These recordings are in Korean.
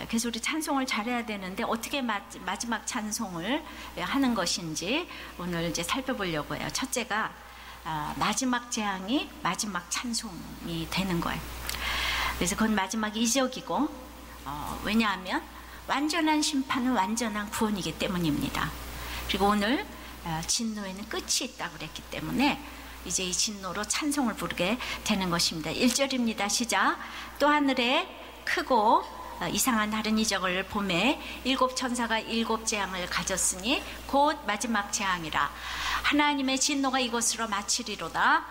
그래서 우리 찬송을 잘해야 되는데 어떻게 마지막 찬송을 하는 것인지 오늘 이제 살펴보려고 해요. 첫째가 마지막 재앙이 마지막 찬송이 되는 거예요. 그래서 그건 마지막 이적이고 왜냐하면 완전한 심판은 완전한 구원이기 때문입니다. 그리고 오늘 진노에는 끝이 있다고 그랬기 때문에 이제 이 진노로 찬송을 부르게 되는 것입니다. 1절입니다. 시작. 또 하늘에 크고 이상한 다른 이적을 보매 일곱 천사가 일곱 재앙을 가졌으니 곧 마지막 재앙이라. 하나님의 진노가 이것으로 마치리로다.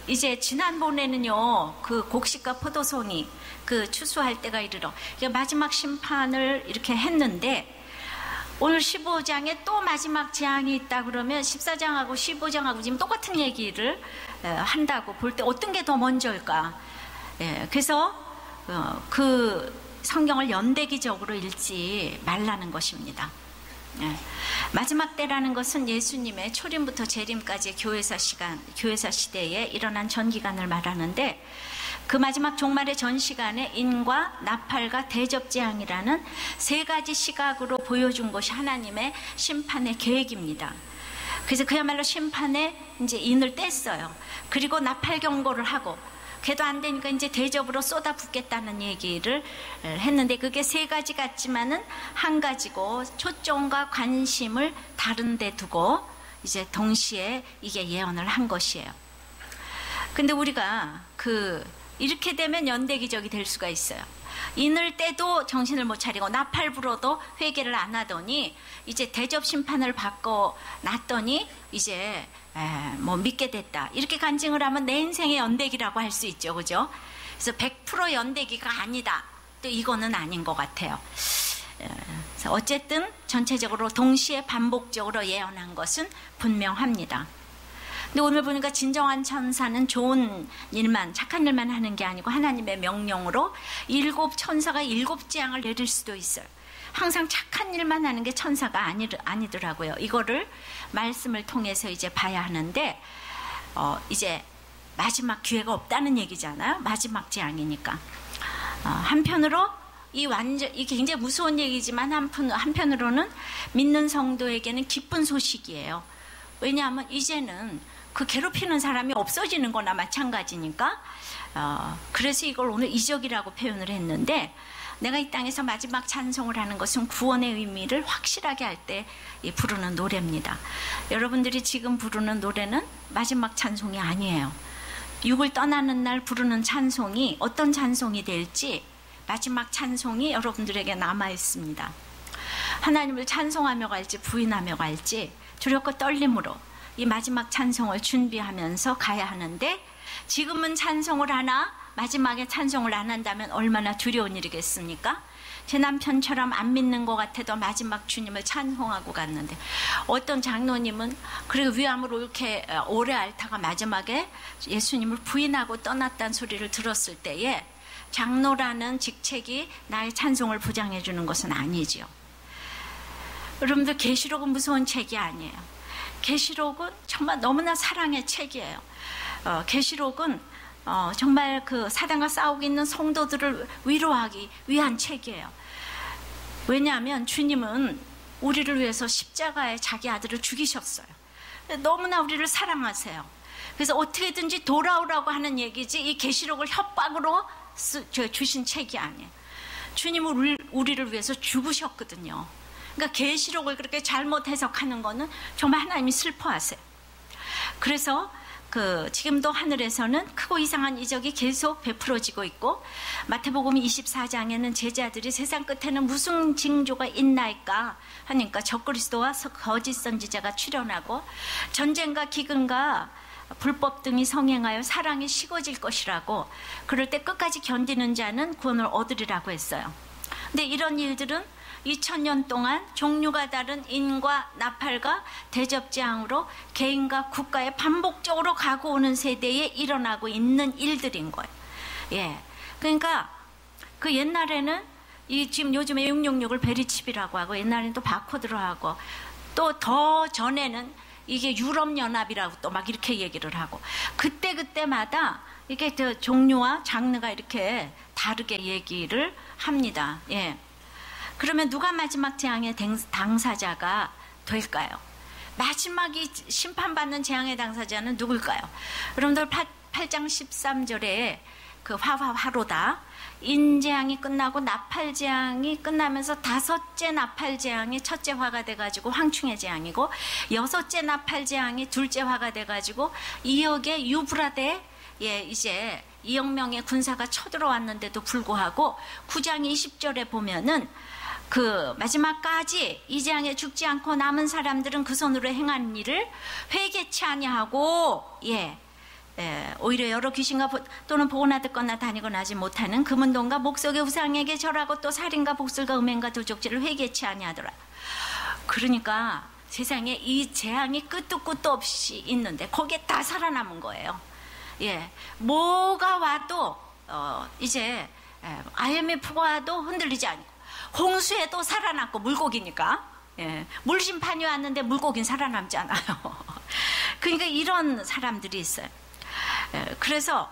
이제 지난번에는요, 그 곡식과 포도송이 그 추수할 때가 이르러 마지막 심판을 이렇게 했는데, 오늘 15장에 또 마지막 재앙이 있다 그러면 14장하고 15장하고 지금 똑같은 얘기를 한다고 볼 때 어떤 게 더 먼저일까? 그래서 그 성경을 연대기적으로 읽지 말라는 것입니다. 마지막 때라는 것은 예수님의 초림부터 재림까지의 교회사 시대에 일어난 전기간을 말하는데, 그 마지막 종말의 전 시간에 인과 나팔과 대접재앙이라는 세 가지 시각으로 보여준 것이 하나님의 심판의 계획입니다. 그래서 그야말로 심판에 이제 인을 뗐어요. 그리고 나팔 경보를 하고, 그래도 안 되니까 이제 대접으로 쏟아붓겠다는 얘기를 했는데, 그게 세 가지 같지만은 한 가지고 초점과 관심을 다른 데 두고 이제 동시에 이게 예언을 한 것이에요. 근데 우리가 이렇게 되면 연대기적이 될 수가 있어요. 인을 때도 정신을 못 차리고 나팔 불어도 회개를 안 하더니 이제 대접 심판을 받고 났더니 이제 믿게 됐다, 이렇게 간증을 하면 내 인생의 연대기라고 할 수 있죠, 그죠? 그래서 100% 연대기가 아니다, 또 이거는 아닌 것 같아요. 그래서 어쨌든 전체적으로 동시에 반복적으로 예언한 것은 분명합니다. 근데 오늘 보니까 진정한 천사는 좋은 일만, 착한 일만 하는 게 아니고 하나님의 명령으로 일곱 천사가 일곱 재앙을 내릴 수도 있어요. 항상 착한 일만 하는 게 천사가 아니더라고요. 이거를 말씀을 통해서 이제 봐야 하는데, 이제 마지막 기회가 없다는 얘기잖아요. 마지막 재앙이니까. 한편으로 이게 굉장히 무서운 얘기지만 한편으로는 믿는 성도에게는 기쁜 소식이에요. 왜냐하면 이제는 그 괴롭히는 사람이 없어지는 거나 마찬가지니까. 그래서 이걸 오늘 이적이라고 표현을 했는데, 내가 이 땅에서 마지막 찬송을 하는 것은 구원의 의미를 확실하게 할 때 부르는 노래입니다. 여러분들이 지금 부르는 노래는 마지막 찬송이 아니에요. 육을 떠나는 날 부르는 찬송이 어떤 찬송이 될지, 마지막 찬송이 여러분들에게 남아 있습니다. 하나님을 찬송하며 갈지 부인하며 갈지 두렵고 떨림으로 이 마지막 찬송을 준비하면서 가야 하는데, 지금은 찬송을 하나 마지막에 찬송을 안 한다면 얼마나 두려운 일이겠습니까? 제 남편처럼 안 믿는 것 같아도 마지막 주님을 찬송하고 갔는데, 어떤 장로님은 그리고 위암으로 이렇게 오래 앓다가 마지막에 예수님을 부인하고 떠났다는 소리를 들었을 때에 장로라는 직책이 나의 찬송을 보장해 주는 것은 아니지요. 여러분들, 계시록은 무서운 책이 아니에요. 계시록은 정말 너무나 사랑의 책이에요. 계시록은 정말 그 사단과 싸우고 있는 성도들을 위로하기 위한 책이에요. 왜냐하면 주님은 우리를 위해서 십자가에 자기 아들을 죽이셨어요. 너무나 우리를 사랑하세요. 그래서 어떻게든지 돌아오라고 하는 얘기지, 이 계시록을 협박으로 주신 책이 아니에요. 주님은 우리를 위해서 죽으셨거든요. 그러니까 계시록을 그렇게 잘못 해석하는 거는 정말 하나님이 슬퍼하세요. 그래서 지금도 하늘에서는 크고 이상한 이적이 계속 베풀어지고 있고, 마태복음 24장에는 제자들이 세상 끝에는 무슨 징조가 있나이까 하니까 적그리스도와 거짓 선지자가 출현하고 전쟁과 기근과 불법 등이 성행하여 사랑이 식어질 것이라고, 그럴 때 끝까지 견디는 자는 구원을 얻으리라고 했어요. 근데 이런 일들은 2000년 동안 종류가 다른 인과 나팔과 대접재앙으로 개인과 국가에 반복적으로 가고 오는 세대에 일어나고 있는 일들인 거예요. 그러니까 그 옛날에는 지금 요즘에 666을 베리칩이라고 하고, 옛날에는 또 바코드로 하고, 또 더 전에는 이게 유럽연합이라고 또 막 이렇게 얘기를 하고, 그때마다 이게 저 종류와 장르가 이렇게 다르게 얘기를 합니다. 예. 그러면 누가 마지막 재앙의 당사자가 될까요? 마지막이 심판받는 재앙의 당사자는 누굴까요? 여러분들 8장 13절에 그 화로다. 인재앙이 끝나고 나팔재앙이 끝나면서 다섯째 나팔재앙이 첫째 화가 돼가지고 황충의 재앙이고, 여섯째 나팔재앙이 둘째 화가 돼가지고 2억의 유브라데, 예, 이제 2억 명의 군사가 쳐들어왔는데도 불구하고 9장 20절에 보면은 그 마지막까지 이 재앙에 죽지 않고 남은 사람들은 그 손으로 행한 일을 회개치 아니하고, 예, 오히려 여러 귀신과 또는 보거나 듣거나 다니거나 하지 못하는 금은동과 목석의 우상에게 절하고 또 살인과 복술과 음행과 도적질을 회개치 아니하더라. 그러니까 세상에 이 재앙이 끝도 끝도 없이 있는데 거기에 다 살아남은 거예요. 예, 뭐가 와도 이제 IMF가 와도 흔들리지 않고, 홍수에도 살아남고, 물고기니까. 예, 물심판이 왔는데 물고기는 살아남지 않아요. 그러니까 이런 사람들이 있어요. 그래서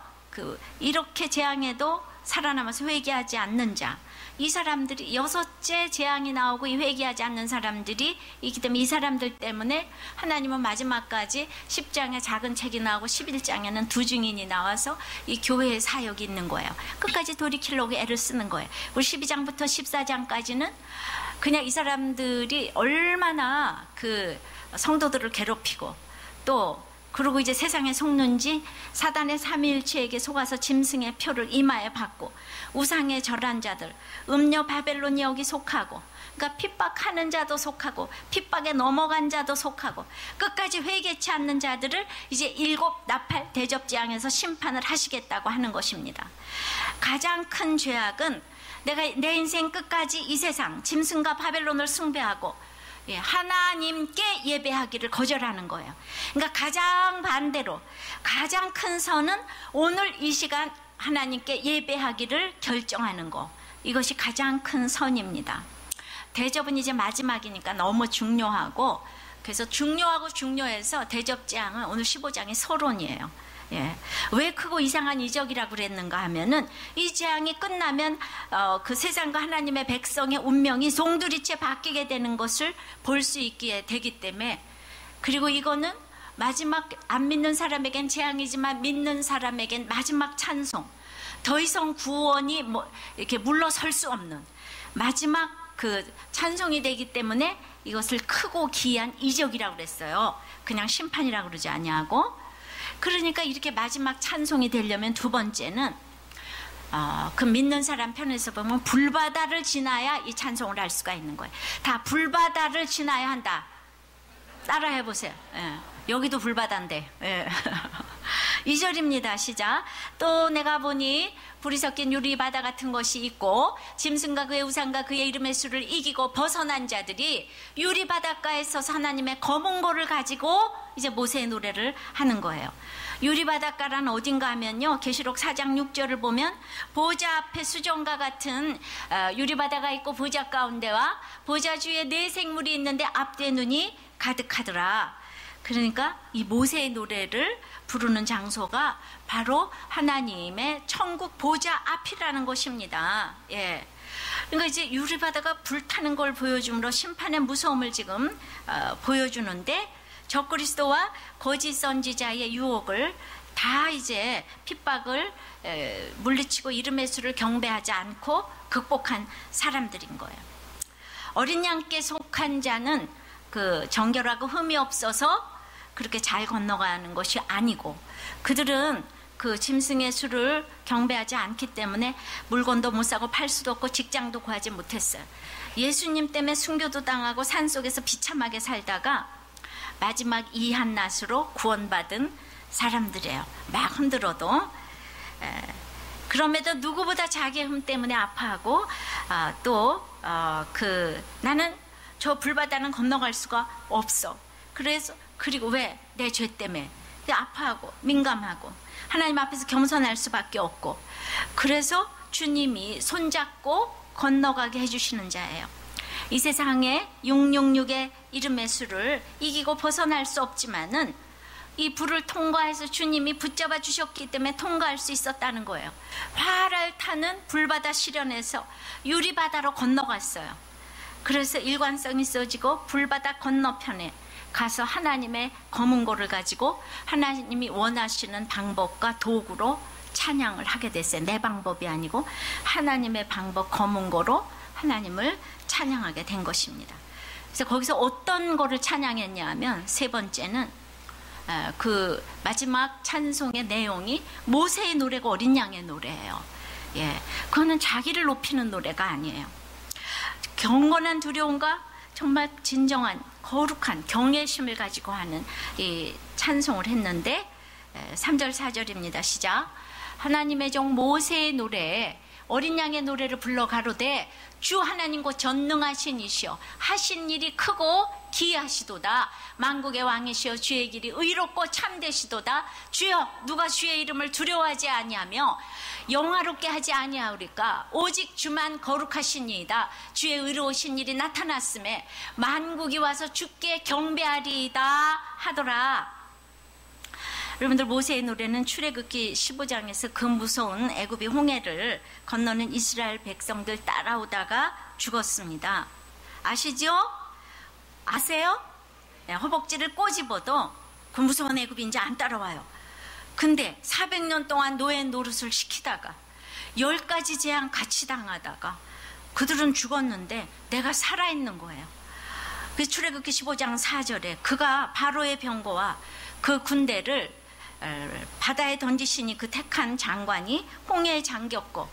이렇게 재앙에도 살아남아서 회개하지 않는 자, 이 사람들이, 여섯째 재앙이 나오고 이 회개하지 않는 사람들이 있기 때문에 이 사람들 때문에 하나님은 마지막까지 10장에 작은 책이 나오고 11장에는 두 증인이 나와서 이 교회의 사역이 있는 거예요. 끝까지 돌이키려고 애를 쓰는 거예요. 그리고 12장부터 14장까지는 그냥 이 사람들이 얼마나 그 성도들을 괴롭히고, 또 그리고 이제 세상에 속는지 사단의 삼위일체에게 속아서 짐승의 표를 이마에 받고, 우상에 절한 자들, 음녀 바벨론이 여기 속하고, 그러니까 핍박하는 자도 속하고 핍박에 넘어간 자도 속하고, 끝까지 회개치 않는 자들을 이제 7 나팔 대접재앙에서 심판을 하시겠다고 하는 것입니다. 가장 큰 죄악은 내가 내 인생 끝까지 이 세상 짐승과 바벨론을 숭배하고, 예, 하나님께 예배하기를 거절하는 거예요. 그러니까 가장 반대로 가장 큰 선은 오늘 이 시간 하나님께 예배하기를 결정하는 거, 이것이 가장 큰 선입니다. 대접은 이제 마지막이니까 너무 중요하고, 그래서 중요해서 대접재앙은 오늘 15장의 서론이에요. 예. 왜 크고 이상한 이적이라고 그랬는가 하면은, 이 재앙이 끝나면 그 세상과 하나님의 백성의 운명이 송두리째 바뀌게 되는 것을 볼 수 있게 되기 때문에, 그리고 이거는 마지막 안 믿는 사람에겐 재앙이지만 믿는 사람에겐 마지막 찬송, 더 이상 구원이 이렇게 물러설 수 없는 마지막 그 찬송이 되기 때문에 이것을 크고 기이한 이적이라고 그랬어요. 그냥 심판이라고 그러지 아니하고. 그러니까 이렇게 마지막 찬송이 되려면 두 번째는 그 믿는 사람 편에서 보면 불바다를 지나야 이 찬송을 할 수가 있는 거예요. 다 불바다를 지나야 한다. 따라 해보세요. 예. 여기도 불바다인데. 예. 2절입니다. 시작. 또 내가 보니 불이 섞인 유리바다 같은 것이 있고, 짐승과 그의 우상과 그의 이름의 수를 이기고 벗어난 자들이 유리바닷가에 서서 하나님의 검은 고를 가지고 이제 모세의 노래를 하는 거예요. 유리바닷가란 어딘가 하면요, 계시록 4장 6절을 보면 보좌 앞에 수정과 같은 유리바다가 있고, 보좌 가운데와 보좌 주위에 네 생물이 있는데 앞뒤에 눈이 가득하더라. 그러니까 이 모세의 노래를 부르는 장소가 바로 하나님의 천국 보좌 앞이라는 것입니다. 예. 그러니까 이제 유리바다가 불타는 걸 보여줌으로 심판의 무서움을 지금 보여주는데, 적그리스도와 거짓 선지자의 유혹을 다 이제 핍박을 물리치고 이름의 수를 경배하지 않고 극복한 사람들인 거예요. 어린 양께 속한 자는 그 정결하고 흠이 없어서 그렇게 잘 건너가는 것이 아니고, 그들은 그 짐승의 수를 경배하지 않기 때문에 물건도 못 사고 팔 수도 없고 직장도 구하지 못했어요. 예수님 때문에 순교도 당하고 산속에서 비참하게 살다가 마지막 이 한낮으로 구원받은 사람들이에요. 막 흔들어도. 그럼에도 누구보다 자기의 흠 때문에 아파하고, 나는 저 불바다는 건너갈 수가 없어. 그리고 왜? 내 죄 때문에 아파하고 민감하고 하나님 앞에서 겸손할 수밖에 없고, 그래서 주님이 손잡고 건너가게 해주시는 자예요. 이 세상에 666의 이름의 수를 이기고 벗어날 수 없지만은 이 불을 통과해서 주님이 붙잡아 주셨기 때문에 통과할 수 있었다는 거예요. 활을 타는 불바다 시련에서 유리바다로 건너갔어요. 그래서 일관성이 있어지고 불바다 건너편에 가서 하나님의 검은고를 가지고 하나님이 원하시는 방법과 도구로 찬양을 하게 됐어요. 내 방법이 아니고 하나님의 방법 검은고로 하나님을 찬양하게 된 것입니다. 그래서 거기서 어떤 거를 찬양했냐 하면 세 번째는 그 마지막 찬송의 내용이 모세의 노래고 어린 양의 노래예요. 예, 그거는 자기를 높이는 노래가 아니에요. 경건한 두려움과 정말 진정한 거룩한 경외심을 가지고 하는 이 찬송을 했는데 3절 4절입니다. 시작. 하나님의 종 모세의 노래에 어린 양의 노래를 불러 가로되 주 하나님 곧 전능하신 이시여 하신 일이 크고 기이하시도다. 만국의 왕이시여 주의 길이 의롭고 참되시도다. 주여 누가 주의 이름을 두려워하지 아니하며 영화롭게 하지 아니하오리까. 오직 주만 거룩하시니이다. 주의 의로우신 일이 나타났음에 만국이 와서 주께 경배하리이다 하더라. 여러분들 모세의 노래는 출애굽기 15장에서 그 무서운 애굽의 홍해를 건너는 이스라엘 백성들 따라오다가 죽었습니다. 아시죠? 아세요? 네, 허벅지를 꼬집어도 그 무서운 애굽이 이제 안 따라와요. 근데 400년 동안 노예 노릇을 시키다가 10가지 재앙 같이 당하다가 그들은 죽었는데 내가 살아있는 거예요. 그래서 출애굽기 15장 4절에 그가 바로의 병거와 그 군대를 바다에 던지시니 그 택한 장관이 홍해에 잠겼고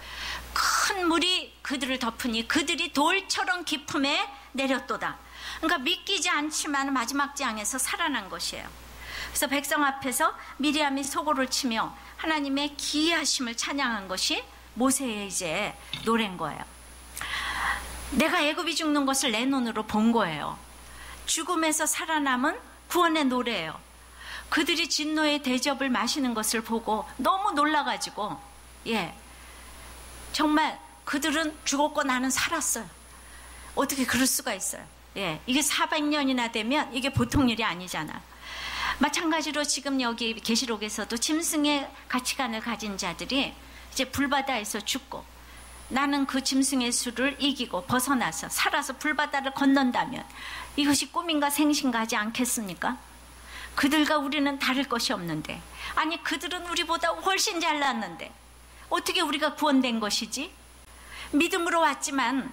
큰 물이 그들을 덮으니 그들이 돌처럼 깊음에 내렸도다. 그러니까 믿기지 않지만 마지막 재앙에서 살아난 것이에요. 그래서 백성 앞에서 미리암이 소고를 치며 하나님의 기이하심을 찬양한 것이 모세의 이제 노래인 거예요. 내가 애굽이 죽는 것을 내 눈으로 본 거예요. 죽음에서 살아남은 구원의 노래예요. 그들이 진노의 대접을 마시는 것을 보고 너무 놀라가지고 정말 그들은 죽었고 나는 살았어요. 어떻게 그럴 수가 있어요. 이게 400년이나 되면 이게 보통 일이 아니잖아. 마찬가지로 지금 여기 계시록에서도 짐승의 가치관을 가진 자들이 이제 불바다에서 죽고 나는 그 짐승의 수를 이기고 벗어나서 살아서 불바다를 건넌다면 이것이 꿈인가 생신가 하지 않겠습니까? 그들과 우리는 다를 것이 없는데, 아니 그들은 우리보다 훨씬 잘났는데 어떻게 우리가 구원된 것이지? 믿음으로 왔지만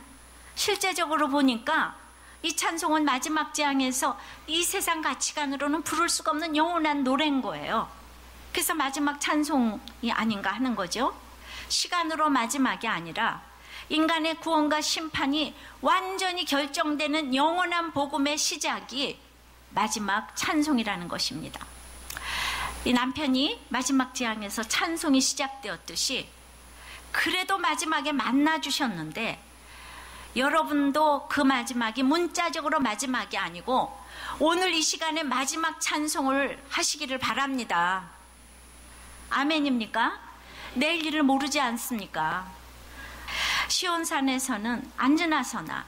실제적으로 보니까 이 찬송은 마지막 재앙에서 이 세상 가치관으로는 부를 수가 없는 영원한 노래인 거예요. 그래서 마지막 찬송이 아닌가 하는 거죠. 시간으로 마지막이 아니라 인간의 구원과 심판이 완전히 결정되는 영원한 복음의 시작이 마지막 찬송이라는 것입니다. 이 남편이 마지막 재앙에서 찬송이 시작되었듯이 그래도 마지막에 만나주셨는데 여러분도 그 마지막이 문자적으로 마지막이 아니고 오늘 이 시간에 마지막 찬송을 하시기를 바랍니다. 아멘입니까? 내일 일을 모르지 않습니까? 시온산에서는 앉으나서나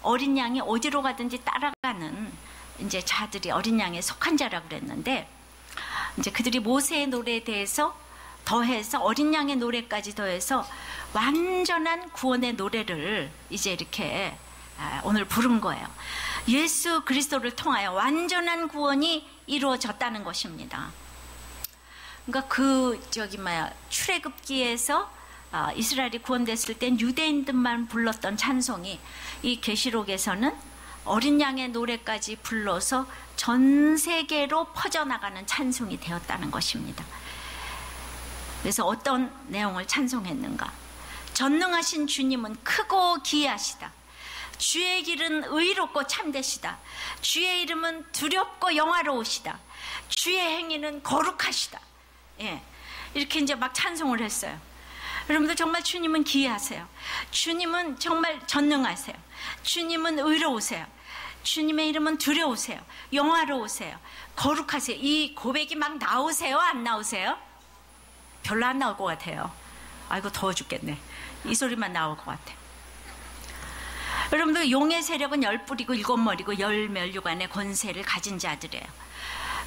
어린 양이 어디로 가든지 따라가는 이제 자들이 어린 양에 속한 자라고 그랬는데 이제 그들이 모세의 노래에 대해서 더해서 어린 양의 노래까지 더해서 완전한 구원의 노래를 이제 이렇게 오늘 부른 거예요. 예수 그리스도를 통하여 완전한 구원이 이루어졌다는 것입니다. 그러니까 출애굽기에서 이스라엘이 구원됐을 땐 유대인들만 불렀던 찬송이 이 계시록에서는 어린 양의 노래까지 불러서 전 세계로 퍼져나가는 찬송이 되었다는 것입니다. 그래서 어떤 내용을 찬송했는가? 전능하신 주님은 크고 기이하시다. 주의 길은 의롭고 참되시다. 주의 이름은 두렵고 영화로우시다. 주의 행위는 거룩하시다. 이렇게 이제 막 찬송을 했어요. 여러분들 정말 주님은 기이하세요. 주님은 정말 전능하세요. 주님은 의로우세요. 주님의 이름은 두려우세요. 영화로우세요. 거룩하세요. 이 고백이 막 나오세요? 안 나오세요? 별로 안 나올 것 같아요. 아이고 더워 죽겠네. 이 소리만 나올 것 같아. 여러분들 용의 세력은 10뿔이고 7머리고 10면류관의 권세를 가진 자들이에요.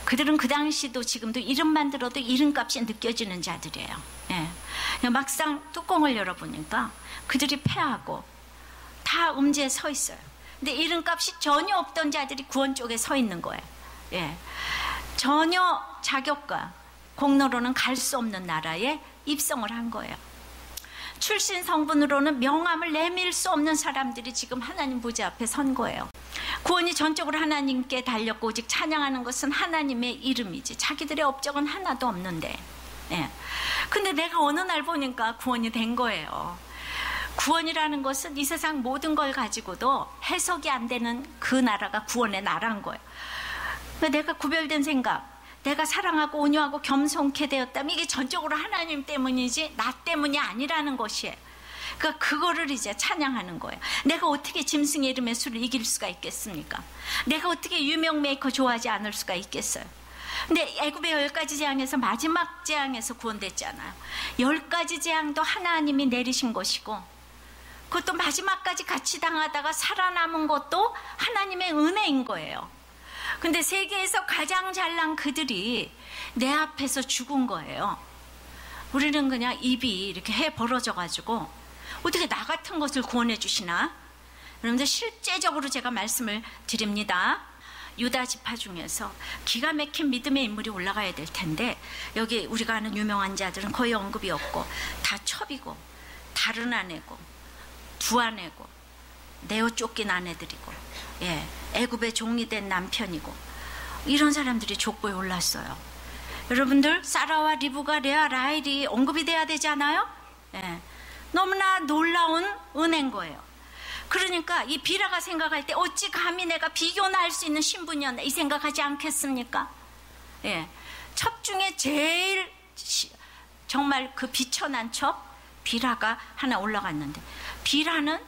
그들은 그 당시도 지금도 이름만 들어도 이름값이 느껴지는 자들이에요. 예. 막상 뚜껑을 열어보니까 그들이 패하고 다 음지에 서 있어요. 근데 이름값이 전혀 없던 자들이 구원 쪽에 서 있는 거예요. 예. 전혀 자격과 공로로는 갈 수 없는 나라에 입성을 한 거예요. 출신 성분으로는 명함을 내밀 수 없는 사람들이 지금 하나님 보좌 앞에 선 거예요. 구원이 전적으로 하나님께 달렸고 오직 찬양하는 것은 하나님의 이름이지 자기들의 업적은 하나도 없는데, 예. 근데 내가 어느 날 보니까 구원이 된 거예요. 구원이라는 것은 이 세상 모든 걸 가지고도 해석이 안 되는 그 나라가 구원의 나라인 거예요. 그러니까 내가 구별된 생각, 내가 사랑하고 온유하고 겸손케 되었다면 이게 전적으로 하나님 때문이지 나 때문이 아니라는 것이에요. 그러니까 그거를 이제 찬양하는 거예요. 내가 어떻게 짐승의 이름의 수를 이길 수가 있겠습니까? 내가 어떻게 유명 메이커 좋아하지 않을 수가 있겠어요? 근데 애굽의 10가지 재앙에서 마지막 재앙에서 구원됐잖아요. 10가지 재앙도 하나님이 내리신 것이고 그것도 마지막까지 같이 당하다가 살아남은 것도 하나님의 은혜인 거예요. 근데 세계에서 가장 잘난 그들이 내 앞에서 죽은 거예요. 우리는 그냥 입이 이렇게 해 벌어져가지고 어떻게 나 같은 것을 구원해 주시나? 여러분들 실제적으로 제가 말씀을 드립니다. 유다 지파 중에서 기가 막힌 믿음의 인물이 올라가야 될 텐데 여기 우리가 아는 유명한 자들은 거의 언급이 없고 다 첩이고 다른 아내고 두 아내고 내어 쫓긴 아내들이고, 예, 애굽의 종이 된 남편이고 이런 사람들이 족보에 올랐어요. 여러분들 사라와 리브가 레아 라헬이 언급이 돼야 되잖아요. 예, 너무나 놀라운 은혜인 거예요. 그러니까 이 비라가 생각할 때 어찌 감히 내가 비교나 할 수 있는 신분이었나 이 생각하지 않겠습니까? 예, 첩 중에 제일 정말 그 비천한 첩 비라가 하나 올라갔는데 비라는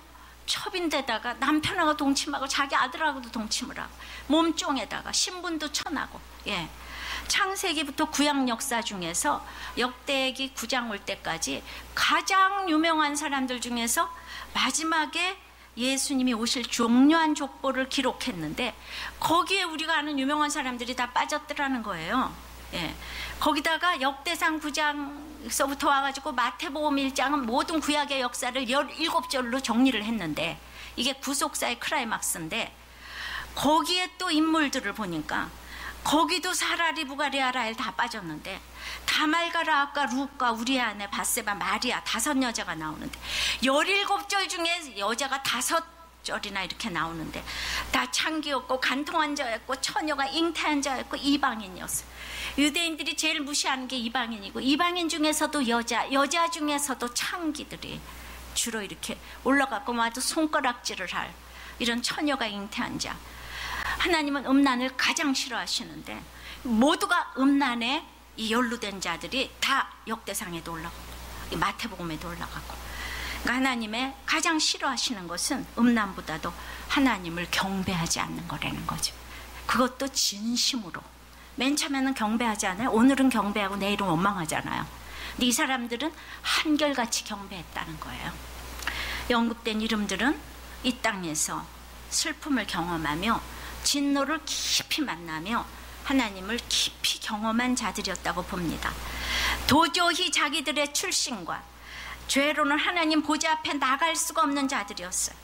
첩인데다가 남편하고 동침하고 자기 아들하고도 동침을 하고 몸종에다가 신분도 천하고, 예, 창세기부터 구약 역사 중에서 역대기 9장 올 때까지 가장 유명한 사람들 중에서 마지막에 예수님이 오실 중요한 족보를 기록했는데 거기에 우리가 아는 유명한 사람들이 다 빠졌더라는 거예요. 예. 거기다가 역대상 9장서부터 와가지고 마태복음 1장은 모든 구약의 역사를 17절로 정리를 했는데 이게 구속사의 클라이막스인데 거기에 또 인물들을 보니까 거기도 사라 리브가 레아 라헬 다 빠졌는데 다말과 라합과 룻과 우리의 아내 바세바 마리아 5 여자가 나오는데 17절 중에 여자가 5절이나 이렇게 나오는데 다 창기였고 간통한 자였고 처녀가 잉태한 자였고 이방인이었어요. 유대인들이 제일 무시하는 게 이방인이고 이방인 중에서도 여자 중에서도 창기들이 주로 이렇게 올라가고 마저 손가락질을 할 이런 처녀가 잉태한 자. 하나님은 음란을 가장 싫어하시는데 모두가 음란에 이 연루된 자들이 다 역대상에도 올라가고 마태복음에도 올라가고, 그러니까 하나님의 가장 싫어하시는 것은 음란보다도 하나님을 경배하지 않는 거라는 거죠. 그것도 진심으로. 맨 처음에는 경배하지 않아요. 오늘은 경배하고 내일은 원망하잖아요. 근데 이 사람들은 한결같이 경배했다는 거예요. 언급된 이름들은 이 땅에서 슬픔을 경험하며 진노를 깊이 만나며 하나님을 깊이 경험한 자들이었다고 봅니다. 도저히 자기들의 출신과 죄로는 하나님 보좌 앞에 나갈 수가 없는 자들이었어요.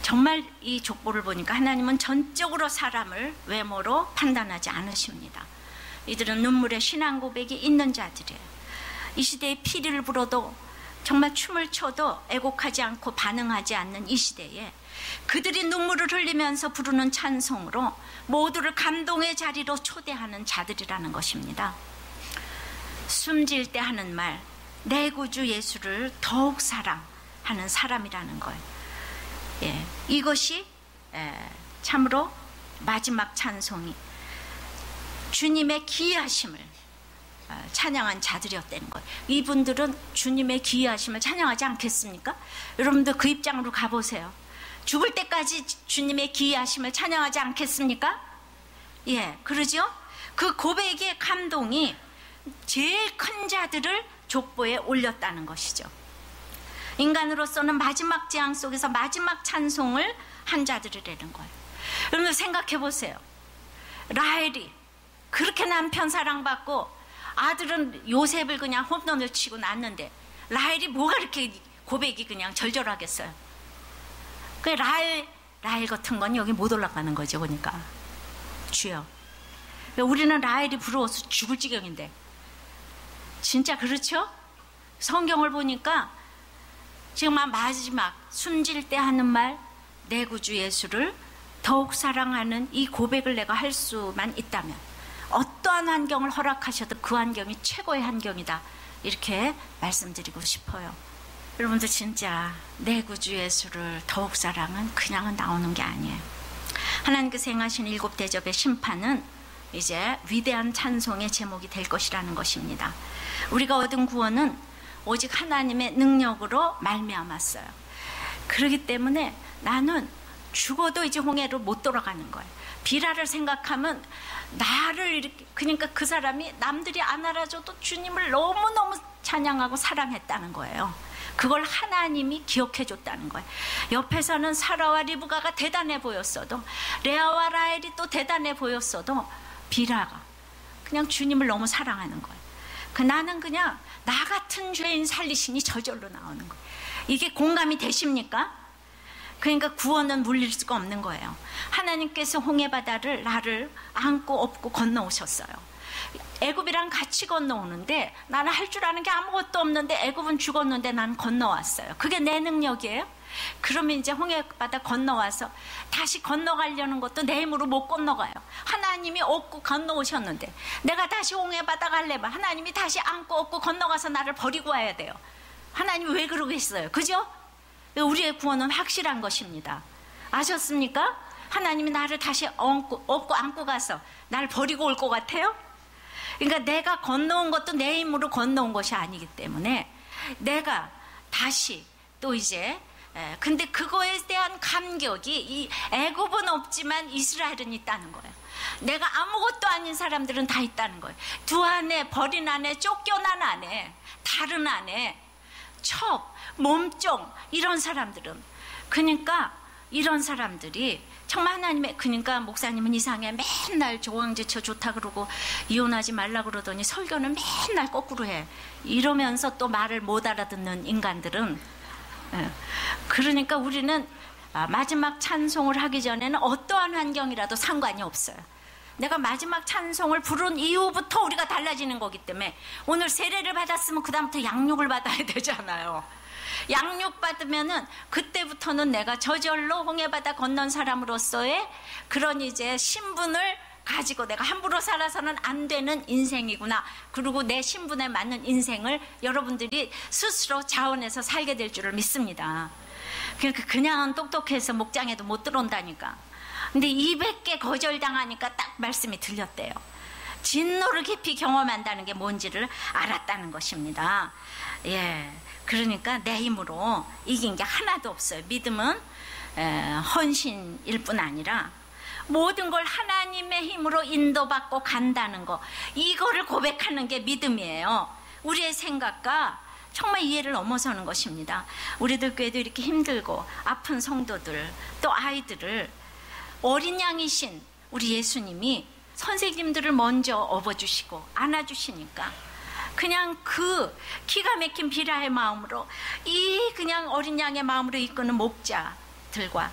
정말 이 족보를 보니까 하나님은 전적으로 사람을 외모로 판단하지 않으십니다. 이들은 눈물의 신앙 고백이 있는 자들이에요. 이 시대에 피리를 불어도 정말 춤을 춰도 애곡하지 않고 반응하지 않는 이 시대에 그들이 눈물을 흘리면서 부르는 찬송으로 모두를 감동의 자리로 초대하는 자들이라는 것입니다. 숨질 때 하는 말, 내 구주 예수를 더욱 사랑하는 사람이라는 거예요. 예, 이것이 참으로 마지막 찬송이 주님의 기이하심을 찬양한 자들이었다는 거예요. 이분들은 주님의 기이하심을 찬양하지 않겠습니까? 여러분들 그 입장으로 가보세요. 죽을 때까지 주님의 기이하심을 찬양하지 않겠습니까? 예, 그러죠? 그 고백의 감동이 제일 큰 자들을 족보에 올렸다는 것이죠. 인간으로서는 마지막 재앙 속에서 마지막 찬송을 한 자들이라는 거예요. 여러분 생각해 보세요. 라헬이 그렇게 남편 사랑받고 아들은 요셉을 그냥 홈런을 치고 낳았는데 라헬이 뭐가 이렇게 고백이 그냥 절절하겠어요. 그 라헬 같은 건 여기 못 올라가는 거죠. 보니까 주여, 우리는 라헬이 부러워서 죽을 지경인데 진짜 그렇죠? 성경을 보니까 지금 마지막 숨질 때 하는 말, 내 구주 예수를 더욱 사랑하는 이 고백을 내가 할 수만 있다면 어떠한 환경을 허락하셔도 그 환경이 최고의 환경이다, 이렇게 말씀드리고 싶어요. 여러분들 진짜 내 구주 예수를 더욱 사랑은 그냥은 나오는 게 아니에요. 하나님께서 행하신 7 대접의 심판은 이제 위대한 찬송의 제목이 될 것이라는 것입니다. 우리가 얻은 구원은 오직 하나님의 능력으로 말미암았어요. 그렇기 때문에 나는 죽어도 이제 홍해로 못 돌아가는 거예요. 비라를 생각하면 나를 이렇게, 그러니까 그 사람이 남들이 안 알아줘도 주님을 너무너무 찬양하고 사랑했다는 거예요. 그걸 하나님이 기억해 줬다는 거예요. 옆에서는 사라와 리브가가 대단해 보였어도, 레아와 라헬이 또 대단해 보였어도 비라가 그냥 주님을 너무 사랑하는 거예요. 나는 그냥 나 같은 죄인 살리시니 저절로 나오는 거예요. 이게 공감이 되십니까? 그러니까 구원은 물릴 수가 없는 거예요. 하나님께서 홍해바다를 나를 안고 업고 건너오셨어요. 애굽이랑 같이 건너오는데 나는 할 줄 아는 게 아무것도 없는데 애굽은 죽었는데 난 건너왔어요. 그게 내 능력이에요? 그러면 이제 홍해바다 건너와서 다시 건너가려는 것도 내 힘으로 못 건너가요. 하나님이 업고 건너오셨는데 내가 다시 홍해바다 가려면 하나님이 다시 안고 업고 건너가서 나를 버리고 와야 돼요. 하나님이 왜 그러겠어요? 그죠? 우리의 구원은 확실한 것입니다. 아셨습니까? 하나님이 나를 다시 업고 안고 가서 나를 버리고 올 것 같아요? 그러니까 내가 건너온 것도 내 힘으로 건너온 것이 아니기 때문에 내가 다시 또 이제, 근데 그거에 대한 감격이 이 애굽은 없지만 이스라엘은 있다는 거예요. 내가 아무것도 아닌 사람들은 다 있다는 거예요. 두 아내, 버린 아내, 쫓겨난 아내, 다른 아내, 첩, 몸종, 이런 사람들은, 그러니까 이런 사람들이 정말 하나님의, 그러니까 목사님은 이상해, 맨날 조항제처 좋다 그러고 이혼하지 말라 그러더니 설교는 맨날 거꾸로 해, 이러면서 또 말을 못 알아듣는 인간들은, 그러니까 우리는 마지막 찬송을 하기 전에는 어떠한 환경이라도 상관이 없어요. 내가 마지막 찬송을 부른 이후부터 우리가 달라지는 거기 때문에, 오늘 세례를 받았으면 그 다음부터 양육을 받아야 되잖아요. 양육 받으면은 그때부터는 내가 저절로 홍해바다 건넌 사람으로서의 그런 이제 신분을 가지고 내가 함부로 살아서는 안 되는 인생이구나, 그리고 내 신분에 맞는 인생을 여러분들이 스스로 자원해서 살게 될 줄을 믿습니다. 그러니까 그냥 똑똑해서 목장에도 못 들어온다니까. 근데 200개 거절당하니까 딱 말씀이 들렸대요. 진노를 깊이 경험한다는 게 뭔지를 알았다는 것입니다. 예, 그러니까 내 힘으로 이긴 게 하나도 없어요. 믿음은 헌신일 뿐 아니라 모든 걸 하나님의 힘으로 인도받고 간다는 거, 이거를 고백하는 게 믿음이에요. 우리의 생각과 정말 이해를 넘어서는 것입니다. 우리들 교회도 이렇게 힘들고 아픈 성도들, 또 아이들을 어린 양이신 우리 예수님이 선생님들을 먼저 업어주시고 안아주시니까 그냥 그 기가 막힌 비라의 마음으로, 이 그냥 어린 양의 마음으로 이끄는 목자들과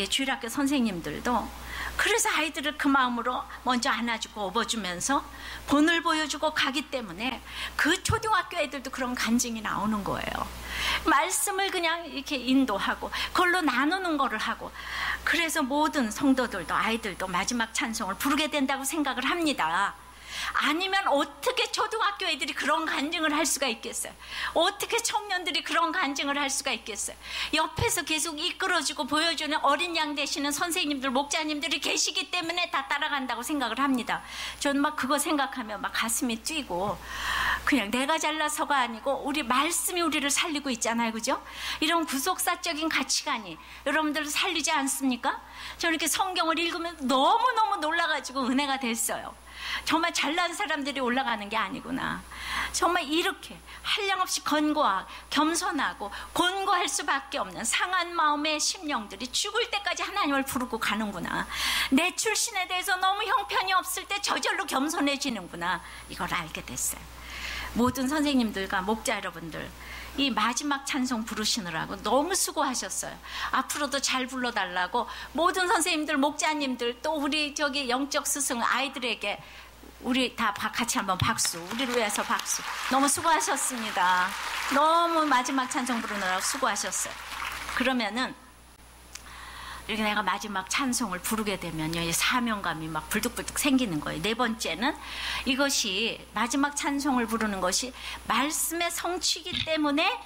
주일학교 선생님들도 그래서 아이들을 그 마음으로 먼저 안아주고 업어주면서 본을 보여주고 가기 때문에 그 초등학교 애들도 그런 간증이 나오는 거예요. 말씀을 그냥 이렇게 인도하고 그걸로 나누는 거를 하고, 그래서 모든 성도들도 아이들도 마지막 찬송을 부르게 된다고 생각을 합니다. 아니면 어떻게 초등학교 애들이 그런 간증을 할 수가 있겠어요? 어떻게 청년들이 그런 간증을 할 수가 있겠어요? 옆에서 계속 이끌어주고 보여주는 어린 양 되시는 선생님들, 목자님들이 계시기 때문에 다 따라간다고 생각을 합니다. 저는 막 그거 생각하면 막 가슴이 뛰고, 그냥 내가 잘나서가 아니고 우리 말씀이 우리를 살리고 있잖아요, 그죠? 이런 구속사적인 가치관이 여러분들을 살리지 않습니까? 저는 이렇게 성경을 읽으면 너무너무 놀라가지고 은혜가 됐어요. 정말 잘난 사람들이 올라가는 게 아니구나. 정말 이렇게 한량없이 겸손하고 곤고할 수밖에 없는 상한 마음의 심령들이 죽을 때까지 하나님을 부르고 가는구나. 내 출신에 대해서 너무 형편이 없을 때 저절로 겸손해지는구나. 이걸 알게 됐어요. 모든 선생님들과 목자 여러분들, 이 마지막 찬송 부르시느라고 너무 수고하셨어요. 앞으로도 잘 불러달라고 모든 선생님들, 목자님들, 또 우리 저기 영적 스승 아이들에게 우리 다 같이 한번 박수, 우리를 위해서 박수. 너무 수고하셨습니다. 너무 마지막 찬송 부르느라고 수고하셨어요. 그러면은 이렇게 내가 마지막 찬송을 부르게 되면요, 이 사명감이 막 불뚝불뚝 생기는 거예요. 네 번째는 이것이 마지막 찬송을 부르는 것이 말씀의 성취이기 때문에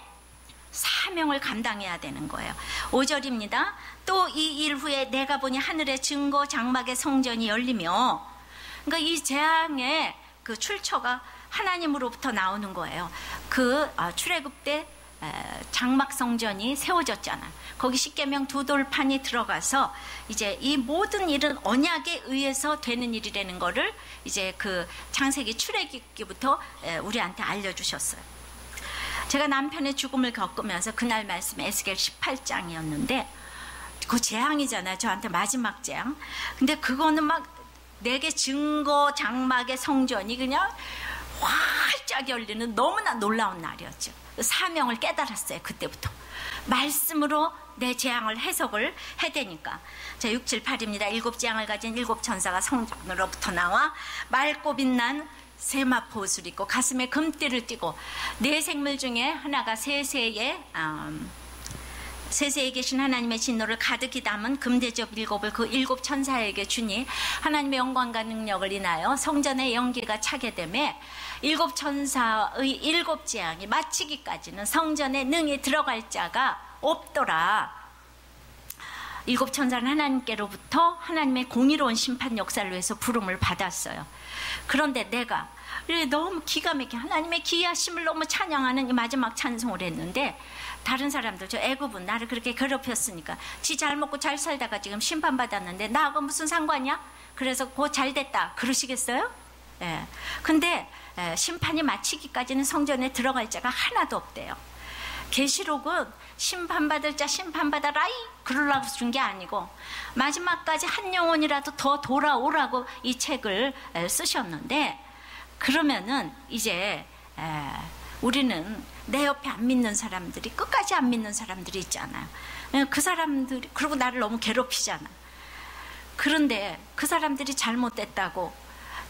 사명을 감당해야 되는 거예요. 5절입니다. 또 이 일 후에 내가 보니 하늘의 증거 장막의 성전이 열리며, 그러니까 이 재앙의 그 출처가 하나님으로부터 나오는 거예요. 출애굽 때 장막 성전이 세워졌잖아요. 거기 십계명 두 돌판이 들어가서 이제 이 모든 일은 언약에 의해서 되는 일이라는 거를 이제 그 창세기 출애굽기부터 우리한테 알려주셨어요. 제가 남편의 죽음을 겪으면서 그날 말씀 에스겔 18장이었는데 그 재앙이잖아요. 저한테 마지막 재앙. 근데 그거는 막 내게 증거 장막의 성전이 그냥 활짝 열리는 너무나 놀라운 날이었죠. 사명을 깨달았어요. 그때부터 말씀으로 내 재앙을 해석을 해대니까. 자, 6, 7, 8입니다. 7 재앙을 가진 7 천사가 성전으로부터 나와 맑고 빛난 세마포 옷을 입고 가슴에 금띠를 띠고 네 생물 중에 하나가 세세에 계신 하나님의 진노를 가득히 담은 금대접 7을 그 7 천사에게 주니 하나님의 영광과 능력을 인하여 성전의 연기가 차게 되매 7 천사의 7 재앙이 마치기까지는 성전에 능히 들어갈 자가 없더라. 7 천사는 하나님께로부터 하나님의 공의로운 심판 역사를 위해서 부름을 받았어요. 그런데 내가 너무 기가 막히게 하나님의 기이하심을 너무 찬양하는 이 마지막 찬송을 했는데, 다른 사람들, 저 애굽은 나를 그렇게 괴롭혔으니까 지 잘 먹고 잘 살다가 지금 심판받았는데 나하고 무슨 상관이야? 그래서 곧 잘 됐다 그러시겠어요? 예. 근데 심판이 마치기까지는 성전에 들어갈 자가 하나도 없대요. 계시록은 심판받을 자 심판받아라 그러려고 준 게 아니고 마지막까지 한 영혼이라도 더 돌아오라고 이 책을 쓰셨는데, 그러면은 이제 우리는 내 옆에 안 믿는 사람들이, 끝까지 안 믿는 사람들이 있잖아요. 그 사람들이 그리고 나를 너무 괴롭히잖아. 그런데 그 사람들이 잘못됐다고,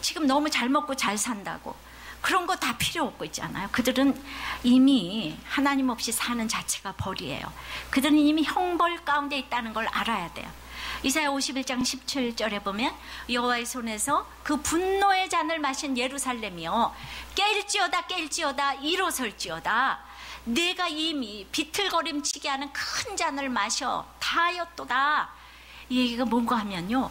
지금 너무 잘 먹고 잘 산다고, 그런 거 다 필요 없고 있잖아요. 그들은 이미 하나님 없이 사는 자체가 벌이에요. 그들은 이미 형벌 가운데 있다는 걸 알아야 돼요. 이사야 51장 17절에 보면 여호와의 손에서 그 분노의 잔을 마신 예루살렘이여 깰지어다 일어설지어다. 내가 이미 비틀거림치게 하는 큰 잔을 마셔 다하였도다. 이 얘기가 뭔가 하면요,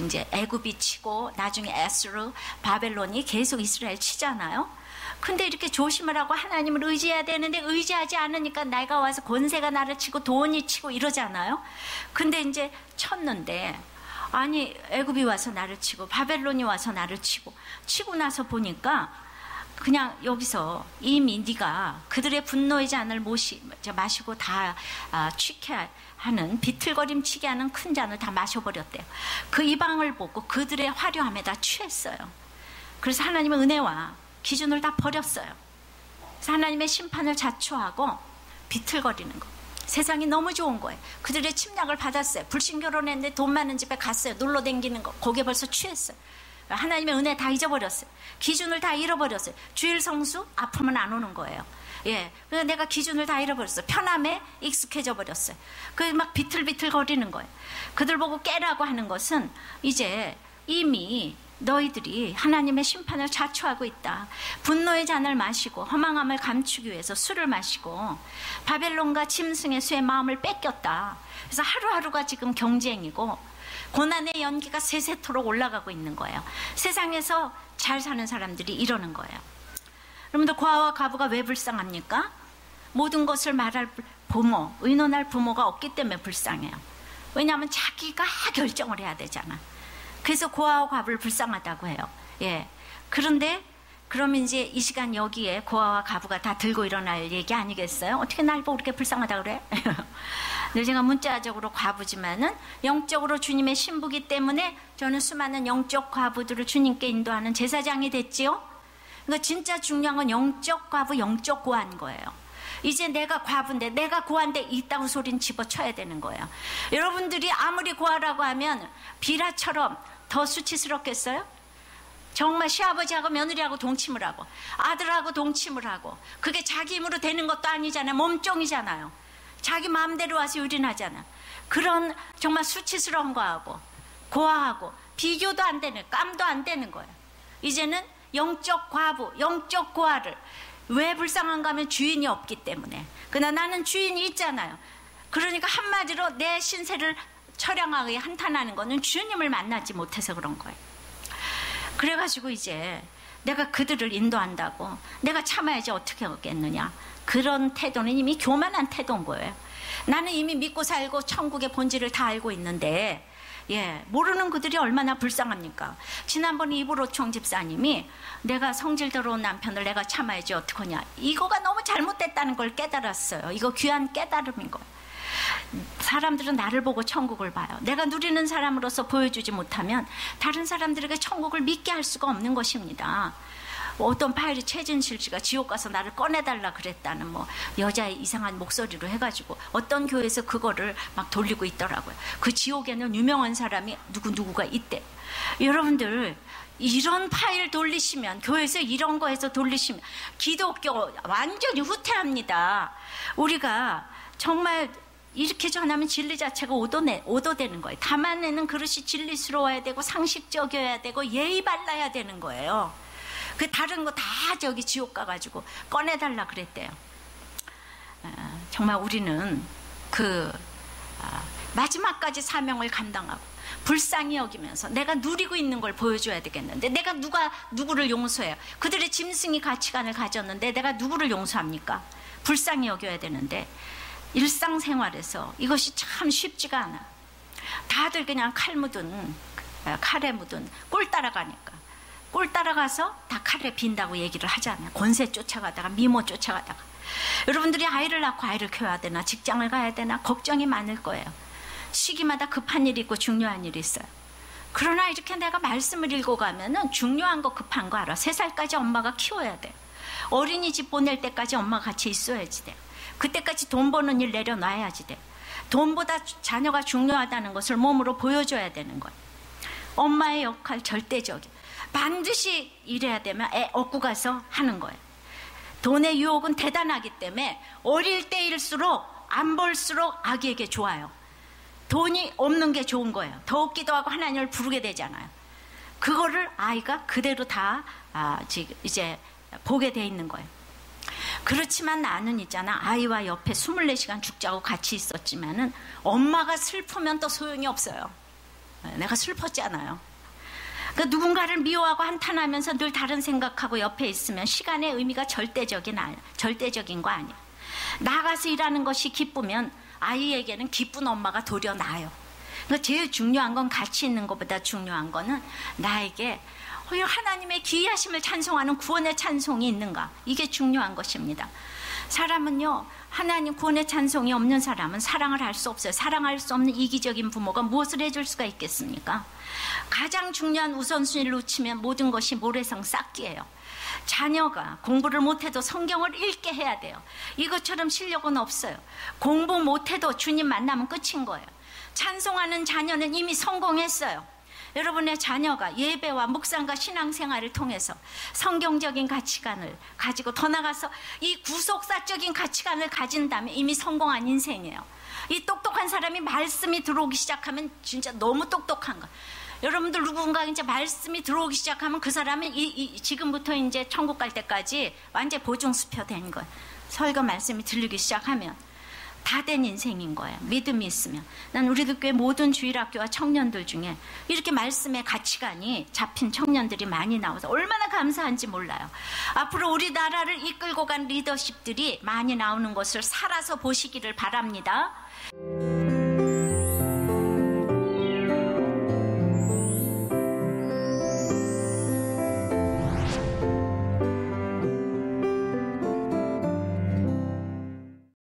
이제 애굽이 치고 나중에 에스루 바벨론이 계속 이스라엘 치잖아요. 근데 이렇게 조심을 하고 하나님을 의지해야 되는데 의지하지 않으니까 내가 와서 권세가 나를 치고 돈이 치고 이러잖아요. 근데 이제 쳤는데, 아니 애굽이 와서 나를 치고 바벨론이 와서 나를 치고 나서 보니까 그냥 여기서 이미 네가 그들의 분노의 잔을 마시고 다 취케 하는, 비틀거림치게 하는 큰 잔을 다 마셔버렸대요. 그 이방을 보고 그들의 화려함에 다 취했어요. 그래서 하나님의 은혜와 기준을 다 버렸어요. 그래서 하나님의 심판을 자초하고 비틀거리는 거. 세상이 너무 좋은 거예요. 그들의 침략을 받았어요. 불신결혼했는데 돈 많은 집에 갔어요. 놀러 다니는 거. 거기에 벌써 취했어요. 하나님의 은혜 다 잊어버렸어요. 기준을 다 잃어버렸어요. 주일 성수 아프면 안 오는 거예요. 예, 그래서 내가 기준을 다 잃어버렸어요. 편함에 익숙해져 버렸어요. 그 막 비틀비틀 거리는 거예요. 그들 보고 깨라고 하는 것은 이제 이미 너희들이 하나님의 심판을 자초하고 있다. 분노의 잔을 마시고 허망함을 감추기 위해서 술을 마시고 바벨론과 짐승의 수의 마음을 뺏겼다. 그래서 하루하루가 지금 경쟁이고 고난의 연기가 세세토록 올라가고 있는 거예요. 세상에서 잘 사는 사람들이 이러는 거예요. 여러분들, 고아와 과부가 왜 불쌍합니까? 모든 것을 말할 부모, 의논할 부모가 없기 때문에 불쌍해요. 왜냐하면 자기가 결정을 해야 되잖아. 그래서 고아와 과부를 불쌍하다고 해요. 예. 그런데 그러면 이제 이 시간 여기에 고아와 가부가 다 들고 일어날 얘기 아니겠어요? 어떻게 날 보고 그렇게 불쌍하다 그래? 근데 제가 문자적으로 과부지만은 영적으로 주님의 신부기 때문에 저는 수많은 영적 과부들을 주님께 인도하는 제사장이 됐지요. 그러니까 진짜 중요한 건 영적 과부, 영적 고아인 거예요. 이제 내가 과부인데, 내가 고아인데 있다고 소리는 집어쳐야 되는 거예요. 여러분들이 아무리 고아라고 하면 비라처럼 더 수치스럽겠어요? 정말 시아버지하고 며느리하고 동침을 하고 아들하고 동침을 하고, 그게 자기 힘으로 되는 것도 아니잖아요. 몸종이잖아요. 자기 마음대로 와서 유린하잖아. 그런 정말 수치스러운 거하고 고아하고 비교도 안 되는, 깜도 안 되는 거예요. 이제는 영적 과부, 영적 고아를 왜 불쌍한가 하면 주인이 없기 때문에. 그러나 나는 주인이 있잖아요. 그러니까 한마디로 내 신세를 처량하게 한탄하는 거는 주님을 만나지 못해서 그런 거예요. 그래가지고 이제 내가 그들을 인도한다고 내가 참아야지 어떻게 하겠느냐, 그런 태도는 이미 교만한 태도인 거예요. 나는 이미 믿고 살고 천국의 본질을 다 알고 있는데 모르는 그들이 얼마나 불쌍합니까? 지난번에 이브로총 집사님이 내가 성질 더러운 남편을 내가 참아야지 어떡하냐, 이거가 너무 잘못됐다는 걸 깨달았어요. 이거 귀한 깨달음인 거예요. 사람들은 나를 보고 천국을 봐요. 내가 누리는 사람으로서 보여주지 못하면 다른 사람들에게 천국을 믿게 할 수가 없는 것입니다. 어떤 파일이 최진실 씨가 지옥 가서 나를 꺼내달라 그랬다는 여자의 이상한 목소리로 해가지고 어떤 교회에서 그거를 막 돌리고 있더라고요. 그 지옥에는 유명한 사람이 누구누구가 있대. 여러분들, 이런 파일 돌리시면, 교회에서 이런 거에서 돌리시면 기독교 완전히 후퇴합니다. 우리가 정말 이렇게 전하면 진리 자체가 오도되는 거예요. 담아내는 그릇이 진리스러워야 되고 상식적이어야 되고 예의 발라야 되는 거예요. 그 다른 거 다 저기 지옥 가가지고 꺼내달라 그랬대요. 정말 우리는 마지막까지 사명을 감당하고 불쌍히 여기면서 내가 누리고 있는 걸 보여줘야 되겠는데, 내가 누구를 용서해요? 그들의 짐승이 가치관을 가졌는데 내가 누구를 용서합니까? 불쌍히 여겨야 되는데 일상생활에서 이것이 참 쉽지가 않아. 다들 그냥 칼에 묻은 꼴 따라가니까, 꼴 따라가서 다 칼에 빈다고 얘기를 하잖아요. 권세 쫓아가다가, 미모 쫓아가다가. 여러분들이 아이를 낳고 아이를 키워야 되나, 직장을 가야 되나 걱정이 많을 거예요. 시기마다 급한 일이 있고 중요한 일이 있어요. 그러나 이렇게 내가 말씀을 읽어가면은 중요한 거 급한 거 알아. 3살까지 엄마가 키워야 돼요. 어린이집 보낼 때까지 엄마가 같이 있어야지 돼요. 그때까지 돈 버는 일 내려놔야지 돼요. 돈보다 자녀가 중요하다는 것을 몸으로 보여줘야 되는 거예요. 엄마의 역할 절대적이에요. 반드시 일해야 되면 애 얻고 가서 하는 거예요. 돈의 유혹은 대단하기 때문에 어릴 때일수록 안 벌수록 아기에게 좋아요. 돈이 없는 게 좋은 거예요. 더 얻기도 하고 하나님을 부르게 되잖아요. 그거를 아이가 그대로 다 이제 보게 돼 있는 거예요. 그렇지만 나는 있잖아, 아이와 옆에 24시간 죽자고 같이 있었지만은 엄마가 슬프면 또 소용이 없어요. 내가 슬펐잖아요. 그러니까 누군가를 미워하고 한탄하면서 늘 다른 생각하고 옆에 있으면 시간의 의미가 절대적인 거 아니야. 나가서 일하는 것이 기쁘면 아이에게는 기쁜 엄마가 도려 나아요. 그러니까 제일 중요한 건, 가치 있는 것보다 중요한 거는 나에게 하나님의 기이하심을 찬송하는 구원의 찬송이 있는가, 이게 중요한 것입니다. 사람은요, 하나님 구원의 찬송이 없는 사람은 사랑을 할 수 없어요. 사랑할 수 없는 이기적인 부모가 무엇을 해줄 수가 있겠습니까? 가장 중요한 우선순위를 놓치면 모든 것이 모래성 쌓기예요. 자녀가 공부를 못해도 성경을 읽게 해야 돼요. 이것처럼 실력은 없어요. 공부 못해도 주님 만나면 끝인 거예요. 찬송하는 자녀는 이미 성공했어요. 여러분의 자녀가 예배와 묵상과 신앙생활을 통해서 성경적인 가치관을 가지고 더 나가서 이 구속사적인 가치관을 가진다면 이미 성공한 인생이에요. 이 똑똑한 사람이 말씀이 들어오기 시작하면 진짜 너무 똑똑한 거. 여러분들 누군가 이제 말씀이 들어오기 시작하면 그 사람은 지금부터 이제 천국 갈 때까지 완전 보증수표 된 거예요. 설교 말씀이 들리기 시작하면 다 된 인생인 거예요. 믿음이 있으면. 난 우리들 교회 모든 주일학교와 청년들 중에 이렇게 말씀의 가치관이 잡힌 청년들이 많이 나와서 얼마나 감사한지 몰라요. 앞으로 우리나라를 이끌고 간 리더십들이 많이 나오는 것을 살아서 보시기를 바랍니다.